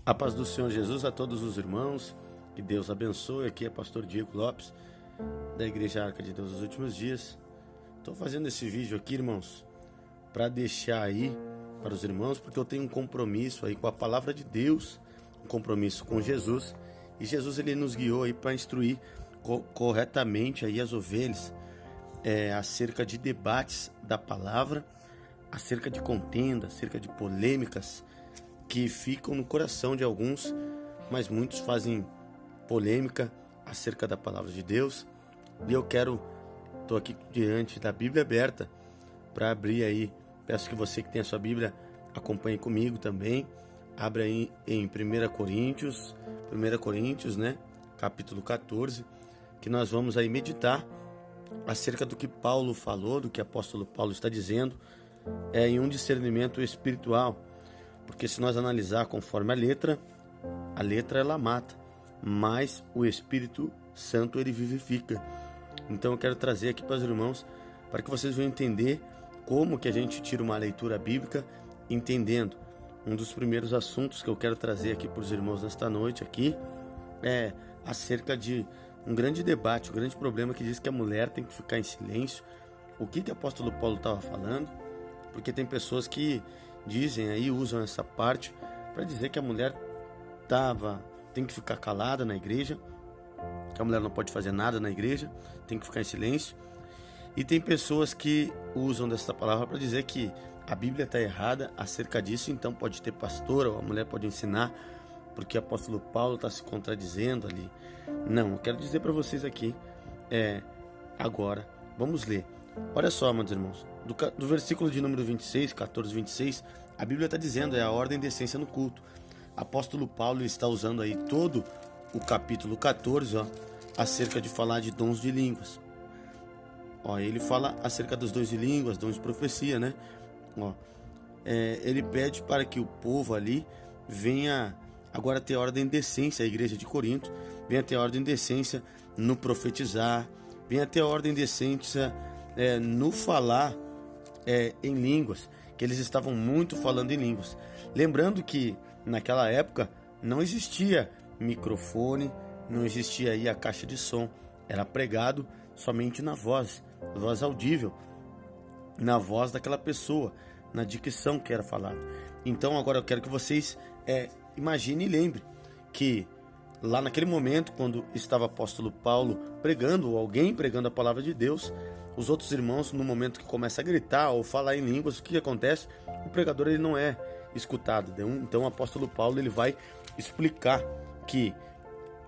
A paz do Senhor Jesus a todos os irmãos, que Deus abençoe. Aqui é pastor Diego Lopes, da Igreja Arca de Deus dos Últimos Dias. Estou fazendo esse vídeo aqui, irmãos, para deixar aí para os irmãos, porque eu tenho um compromisso aí com a palavra de Deus, um compromisso com Jesus, e Jesus ele nos guiou aí para instruir corretamente aí as ovelhas, acerca de debates da palavra, acerca de contenda, acerca de polêmicas que ficam no coração de alguns, mas muitos fazem polêmica acerca da palavra de Deus. E eu estou aqui diante da Bíblia aberta para abrir aí. Peço que você que tem a sua Bíblia acompanhe comigo também. Abra aí em 1 Coríntios, né, capítulo 14, que nós vamos aí meditar acerca do que Paulo falou, do que o apóstolo Paulo está dizendo, em um discernimento espiritual. Porque se nós analisar conforme a letra ela mata, mas o Espírito Santo ele vivifica. Então eu quero trazer aqui para os irmãos, para que vocês venham entender como que a gente tira uma leitura bíblica, entendendo. Um dos primeiros assuntos que eu quero trazer aqui para os irmãos nesta noite aqui é acerca de um grande debate, um grande problema que diz que a mulher tem que ficar em silêncio. O que o apóstolo Paulo estava falando? Porque tem pessoas que dizem aí, usam essa parte para dizer que a mulher tem que ficar calada na igreja, que a mulher não pode fazer nada na igreja, tem que ficar em silêncio. E tem pessoas que usam dessa palavra para dizer que a Bíblia está errada acerca disso, então pode ter pastor ou a mulher pode ensinar, porque o apóstolo Paulo está se contradizendo ali. Não, eu quero dizer para vocês aqui, agora, vamos ler. Olha só, meus irmãos, do versículo de número 26, 14, 26, a Bíblia está dizendo, é a ordem de essência no culto. Apóstolo Paulo está usando aí todo o capítulo 14, acerca de falar de dons de línguas. Ele fala acerca dos dons de línguas, dons de profecia, né? Ele pede para que o povo ali venha agora ter ordem de essência, a igreja de Corinto, venha ter ordem de essência no profetizar, venha ter ordem de essência no falar em línguas, que eles estavam muito falando em línguas. Lembrando que naquela época não existia microfone, não existia aí a caixa de som, era pregado somente na voz audível, na voz daquela pessoa, na dicção que era falada. Então agora eu quero que vocês imaginem e lembrem que lá naquele momento, quando estava o apóstolo Paulo pregando, ou alguém pregando a palavra de Deus, os outros irmãos, no momento que começa a gritar ou falar em línguas, o que acontece? O pregador ele não é escutado. Então o apóstolo Paulo ele vai explicar que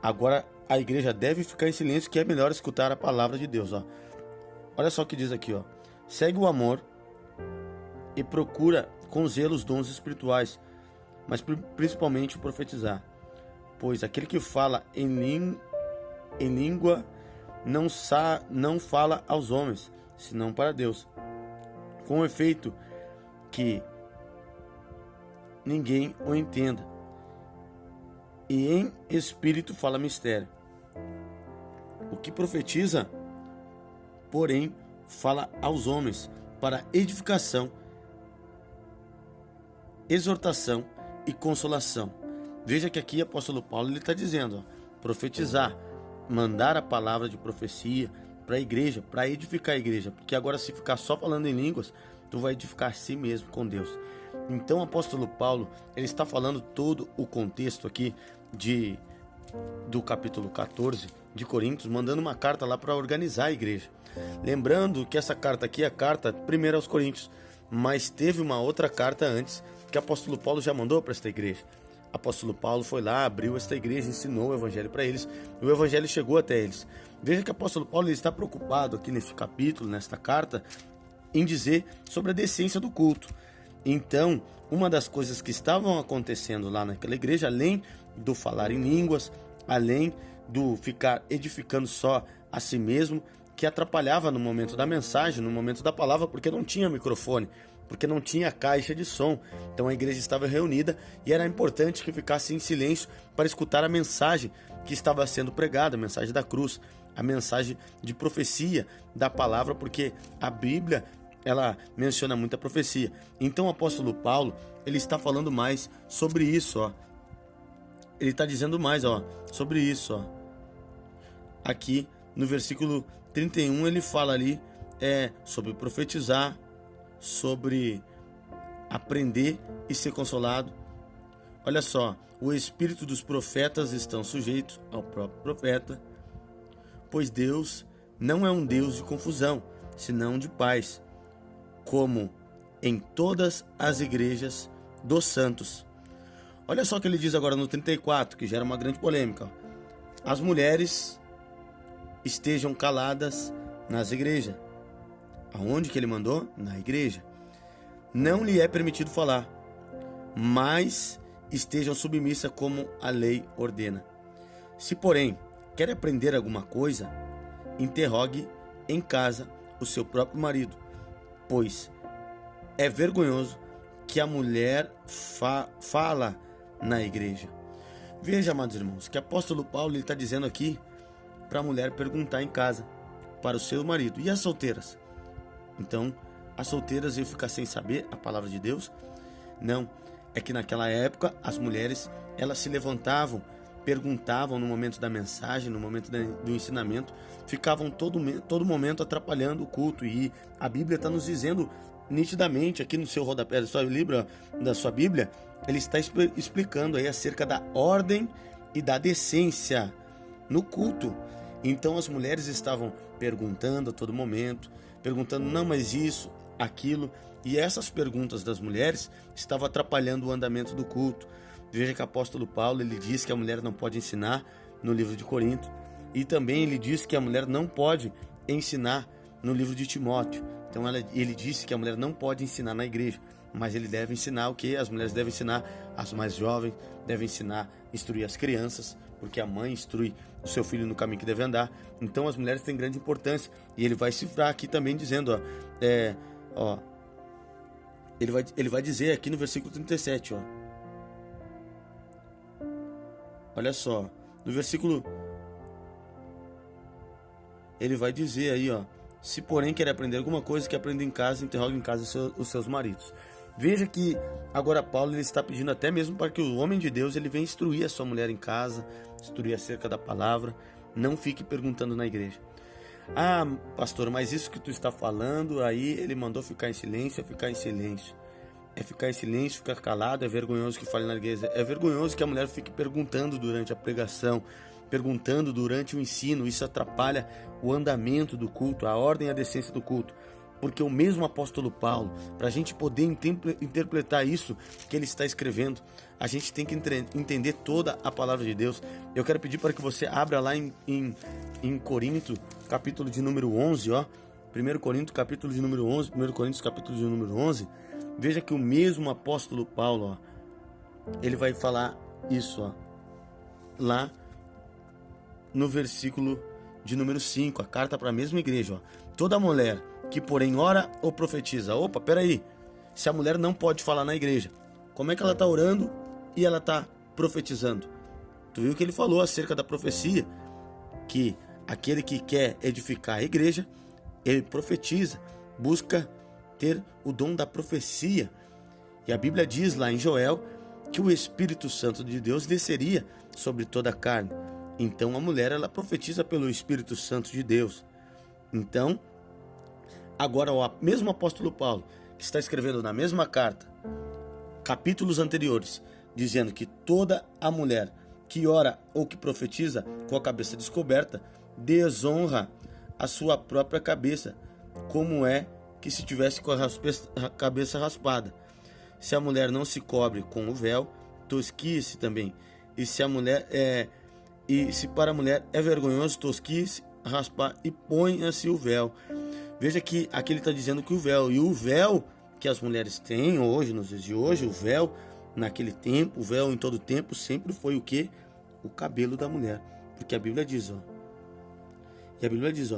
agora a igreja deve ficar em silêncio, que é melhor escutar a palavra de Deus. Olha só o que diz aqui. Segue o amor e procura com zelo os dons espirituais, mas principalmente o profetizar. Pois aquele que fala em língua não fala aos homens, senão para Deus, com efeito que ninguém o entenda, e em espírito fala mistério. O que profetiza, porém, fala aos homens para edificação, exortação e consolação. Veja que aqui o apóstolo Paulo ele está dizendo, profetizar, mandar a palavra de profecia para a igreja, para edificar a igreja, porque agora se ficar só falando em línguas, tu vai edificar a si mesmo com Deus. Então o apóstolo Paulo, ele está falando todo o contexto aqui do capítulo 14 de Coríntios, mandando uma carta lá para organizar a igreja. Lembrando que essa carta aqui é a carta primeira aos Coríntios, mas teve uma outra carta antes que o apóstolo Paulo já mandou para esta igreja. O apóstolo Paulo foi lá, abriu esta igreja, ensinou o evangelho para eles, e o evangelho chegou até eles. Veja que o apóstolo Paulo ele está preocupado aqui neste capítulo, nesta carta, em dizer sobre a decência do culto. Então, uma das coisas que estavam acontecendo lá naquela igreja, além do falar em línguas, além do ficar edificando só a si mesmo, que atrapalhava no momento da mensagem, no momento da palavra, porque não tinha microfone, porque não tinha caixa de som. Então a igreja estava reunida e era importante que ficasse em silêncio para escutar a mensagem que estava sendo pregada, a mensagem da cruz, a mensagem de profecia da palavra, porque a Bíblia ela menciona muita profecia. Então o apóstolo Paulo ele está falando mais sobre isso, ele está dizendo mais, ó, sobre isso, ó. Aqui no versículo 31 ele fala ali sobre profetizar, sobre aprender e ser consolado. Olha só, o espírito dos profetas estão sujeitos ao próprio profeta, pois Deus não é um Deus de confusão, senão de paz, como em todas as igrejas dos santos. Olha só o que ele diz agora no 34, que gera uma grande polêmica. As mulheres estejam caladas nas igrejas. Aonde que ele mandou? Na igreja. Não lhe é permitido falar, mas estejam submissas como a lei ordena. Se, porém, quer aprender alguma coisa, interrogue em casa o seu próprio marido, pois é vergonhoso que a mulher fala na igreja. Veja, amados irmãos, que o apóstolo Paulo está dizendo aqui para a mulher perguntar em casa para o seu marido. E as solteiras? Então, as solteiras iam ficar sem saber a palavra de Deus? Não, é que naquela época as mulheres, elas se levantavam, perguntavam no momento da mensagem, no momento do ensinamento, ficavam todo momento atrapalhando o culto. E a Bíblia está nos dizendo nitidamente, aqui no seu rodapé da sua Bíblia, ele está explicando aí acerca da ordem e da decência no culto. Então as mulheres estavam perguntando a todo momento, perguntando, não, mas isso, aquilo, e essas perguntas das mulheres estavam atrapalhando o andamento do culto. Veja que o apóstolo Paulo, ele diz que a mulher não pode ensinar no livro de Corinto, e também ele diz que a mulher não pode ensinar no livro de Timóteo. Então ele disse que a mulher não pode ensinar na igreja, mas ele deve ensinar o que? As mulheres devem ensinar, as mais jovens devem ensinar, instruir as crianças, porque a mãe instrui o seu filho no caminho que deve andar. Então as mulheres têm grande importância. E ele vai cifrar aqui também dizendo, ele vai dizer aqui no versículo 37, olha só, no versículo, ele vai dizer aí, se porém quer aprender alguma coisa, que aprenda em casa, interrogue em casa os seus maridos. Veja que agora Paulo ele está pedindo até mesmo para que o homem de Deus ele venha instruir a sua mulher em casa, instruir acerca da palavra, não fique perguntando na igreja. Ah, pastor, mas isso que tu está falando, aí ele mandou ficar em silêncio, é ficar em silêncio. É ficar em silêncio, ficar calado, é vergonhoso que fale na igreja, é vergonhoso que a mulher fique perguntando durante a pregação, perguntando durante o ensino. Isso atrapalha o andamento do culto, a ordem e a decência do culto. Porque o mesmo apóstolo Paulo, para a gente poder interpretar isso que ele está escrevendo, a gente tem que entender toda a palavra de Deus. Eu quero pedir para que você abra lá em Corinto, capítulo de número 11, 1 Coríntios, capítulo de número 11, 1 Coríntios, capítulo de número 11. Veja que o mesmo apóstolo Paulo, ele vai falar isso, lá no versículo de número 5, a carta para a mesma igreja, toda mulher que porém ora ou profetiza. Opa, peraí, se a mulher não pode falar na igreja, como é que ela está orando e ela está profetizando? Tu viu que ele falou acerca da profecia, que aquele que quer edificar a igreja, ele profetiza, busca ter o dom da profecia. E a Bíblia diz lá em Joel que o Espírito Santo de Deus desceria sobre toda a carne. Então a mulher, ela profetiza pelo Espírito Santo de Deus. Então, agora o mesmo apóstolo Paulo, que está escrevendo na mesma carta, capítulos anteriores, dizendo que toda a mulher que ora ou que profetiza com a cabeça descoberta, desonra a sua própria cabeça, como é que se tivesse com a cabeça raspada. Se a mulher não se cobre com o véu, tosquie-se também. E se a mulher se para a mulher é vergonhoso, tosquie-se, raspar e ponha-se o véu. Veja que aqui ele está dizendo que o véu que as mulheres têm hoje, nos dias de hoje, o véu naquele tempo, o véu em todo tempo, sempre foi o quê? O cabelo da mulher. Porque a Bíblia diz, e a Bíblia diz,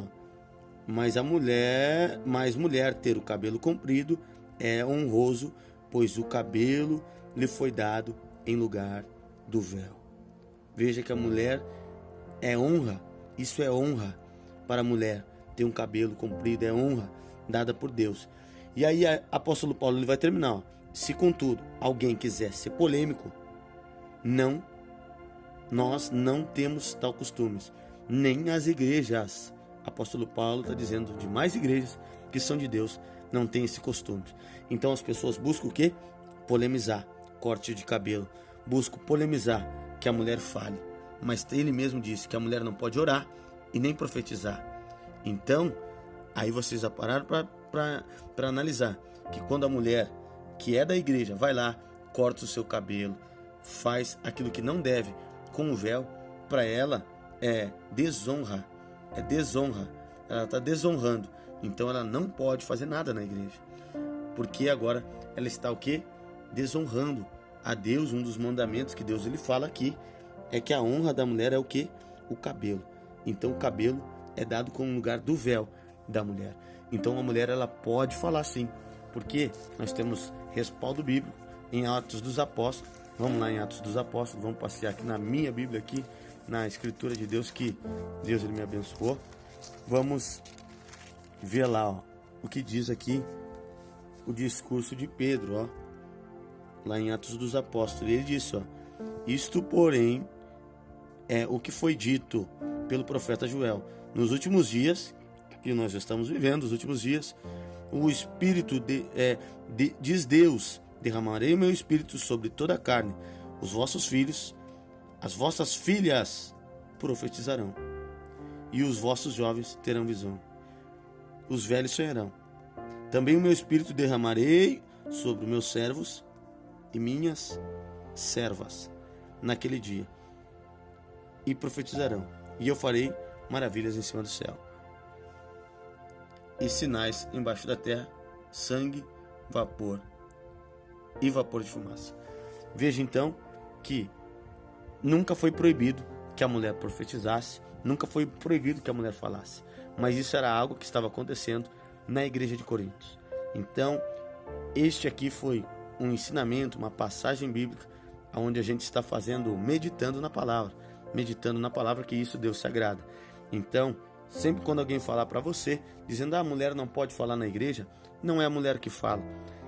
mas mulher ter o cabelo comprido é honroso, pois o cabelo lhe foi dado em lugar do véu. Veja que a mulher é honra, isso é honra para a mulher. Ter um cabelo comprido é honra dada por Deus. E aí o apóstolo Paulo ele vai terminar. Se contudo alguém quiser ser polêmico, não nós não temos tal costumes, nem as igrejas. Apóstolo Paulo está dizendo de mais igrejas que são de Deus, não tem esse costume. Então as pessoas buscam o quê? Polemizar, corte de cabelo, buscam polemizar, que a mulher fale. Mas ele mesmo disse que a mulher não pode orar e nem profetizar. Então, aí vocês já pararam para analisar que quando a mulher que é da igreja vai lá, corta o seu cabelo, faz aquilo que não deve com o véu, para ela é desonra, ela está desonrando. Então ela não pode fazer nada na igreja, porque agora ela está o quê? Desonrando a Deus. Um dos mandamentos que Deus ele fala aqui é que a honra da mulher é o quê? O cabelo. Então o cabelo é dado como lugar do véu da mulher. Então a mulher ela pode falar sim, porque nós temos respaldo bíblico em Atos dos Apóstolos. Vamos lá em Atos dos Apóstolos, vamos passear aqui na minha Bíblia, aqui na Escritura de Deus, que Deus ele me abençoou. Vamos ver lá, ó, o que diz aqui o discurso de Pedro, ó, lá em Atos dos Apóstolos. Ele disse, ó: isto, porém, é o que foi dito pelo profeta Joel. Nos últimos dias, que nós já estamos vivendo, os últimos dias, o Espírito diz Deus: derramarei o meu Espírito sobre toda a carne. Os vossos filhos, as vossas filhas profetizarão, e os vossos jovens terão visão. Os velhos sonharão. Também o meu Espírito derramarei sobre os meus servos e minhas servas naquele dia, e profetizarão. E eu farei maravilhas em cima do céu, e sinais embaixo da terra: sangue, vapor e vapor de fumaça. Veja então que nunca foi proibido que a mulher profetizasse, nunca foi proibido que a mulher falasse, mas isso era algo que estava acontecendo na igreja de Corinto. Então, este aqui foi um ensinamento, uma passagem bíblica, onde a gente está fazendo, meditando na palavra, que isso Deus se agrada. Então, sempre quando alguém falar para você, dizendo: a mulher não pode falar na igreja, não é a mulher que fala.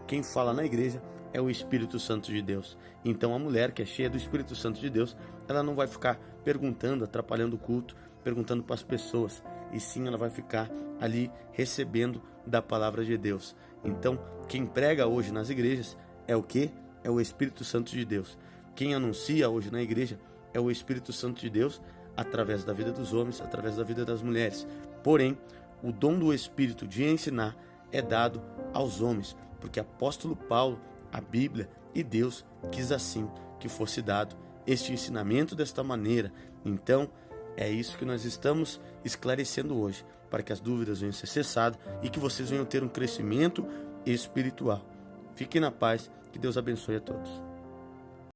Quem fala na igreja é o Espírito Santo de Deus. Então a mulher que é cheia do Espírito Santo de Deus, ela não vai ficar perguntando, atrapalhando o culto, perguntando para as pessoas, e sim ela vai ficar ali recebendo da palavra de Deus. Então quem prega hoje nas igrejas é o quê? É o Espírito Santo de Deus. Quem anuncia hoje na igreja é o Espírito Santo de Deus, através da vida dos homens, através da vida das mulheres. Porém, o dom do Espírito de ensinar é dado aos homens, porque apóstolo Paulo, a Bíblia e Deus quis assim que fosse dado este ensinamento desta maneira. Então, é isso que nós estamos esclarecendo hoje, para que as dúvidas venham ser cessadas e que vocês venham ter um crescimento espiritual. Fiquem na paz, que Deus abençoe a todos.